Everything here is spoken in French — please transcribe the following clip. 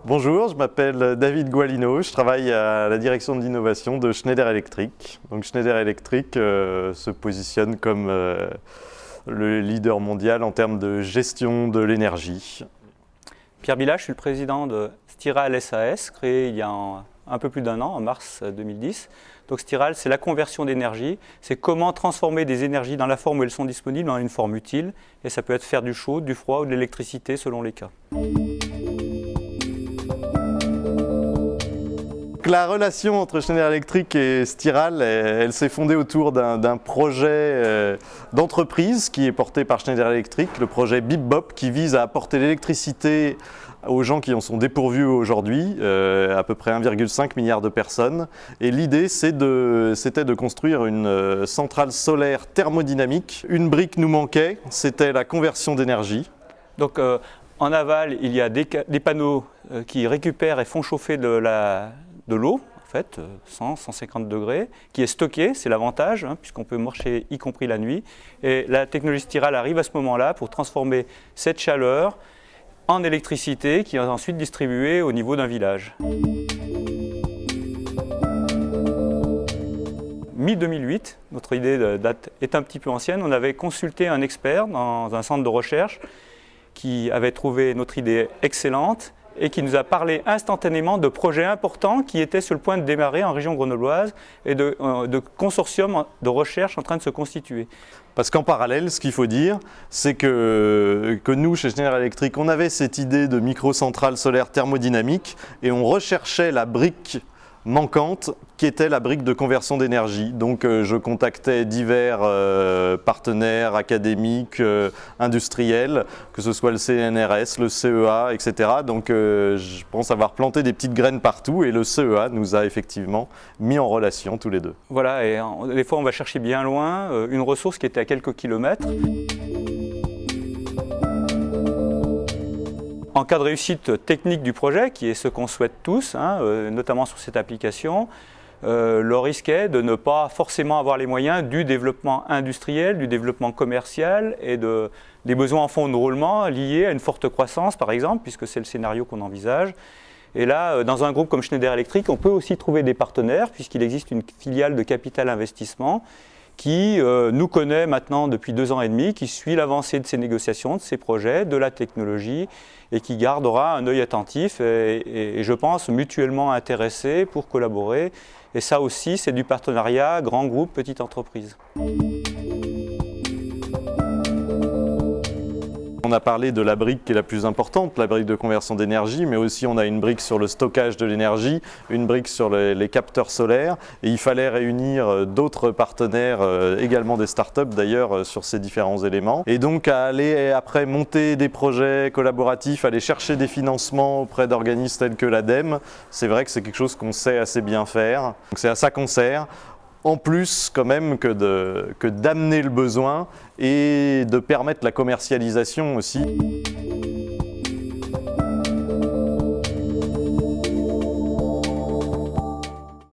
Bonjour, je m'appelle David Gualino, je travaille à la direction de l'innovation de Schneider Electric. Donc Schneider Electric se positionne comme le leader mondial en termes de gestion de l'énergie. Pierre Billat, je suis le président de Stiral SAS, créé il y a un peu plus d'1 an, en mars 2010. Donc Stiral, c'est la conversion d'énergie, c'est comment transformer des énergies dans la forme où elles sont disponibles en une forme utile. Et ça peut être faire du chaud, du froid ou de l'électricité selon les cas. La relation entre Schneider Electric et Stiral, elle s'est fondée autour d'un projet d'entreprise qui est porté par Schneider Electric, le projet BipBop, qui vise à apporter l'électricité aux gens qui en sont dépourvus aujourd'hui, à peu près 1,5 milliard de personnes. Et l'idée, c'était de construire une centrale solaire thermodynamique. Une brique nous manquait, c'était la conversion d'énergie. Donc, en aval, il y a des panneaux qui récupèrent et font chauffer de l'eau, en fait, 150 degrés, qui est stockée, c'est l'avantage, puisqu'on peut marcher y compris la nuit. Et la technologie Stiral arrive à ce moment-là pour transformer cette chaleur en électricité qui est ensuite distribuée au niveau d'un village. Mi-2008, notre idée de date est un petit peu ancienne, on avait consulté un expert dans un centre de recherche qui avait trouvé notre idée excellente et qui nous a parlé instantanément de projets importants qui étaient sur le point de démarrer en région grenobloise et de consortiums de recherche en train de se constituer. Parce qu'en parallèle, ce qu'il faut dire, c'est que nous, chez Schneider Electric, on avait cette idée de microcentrale solaire thermodynamique et on recherchait la brique manquante qui était la brique de conversion d'énergie. Donc je contactais divers partenaires académiques, industriels, que ce soit le CNRS, le CEA, etc. Donc je pense avoir planté des petites graines partout et le CEA nous a effectivement mis en relation tous les deux. Voilà, et des fois on va chercher bien loin une ressource qui était à quelques kilomètres. En cas de réussite technique du projet, qui est ce qu'on souhaite tous, notamment sur cette application, le risque est de ne pas forcément avoir les moyens du développement industriel, du développement commercial et des besoins en fonds de roulement liés à une forte croissance, par exemple, puisque c'est le scénario qu'on envisage. Et là, dans un groupe comme Schneider Electric, on peut aussi trouver des partenaires, puisqu'il existe une filiale de Capital Investissement qui nous connaît maintenant depuis 2 ans et demi, qui suit l'avancée de ces négociations, de ces projets, de la technologie, et qui gardera un œil attentif et je pense mutuellement intéressés pour collaborer. Et ça aussi, c'est du partenariat grand groupe, petite entreprise. On a parlé de la brique qui est la plus importante, la brique de conversion d'énergie, mais aussi on a une brique sur le stockage de l'énergie, une brique sur les capteurs solaires, et il fallait réunir d'autres partenaires, également des startups d'ailleurs, sur ces différents éléments. Et donc à aller après monter des projets collaboratifs, aller chercher des financements auprès d'organismes tels que l'ADEME, c'est vrai que c'est quelque chose qu'on sait assez bien faire. Donc c'est à ça qu'on sert. En plus quand même que d'amener le besoin et de permettre la commercialisation aussi.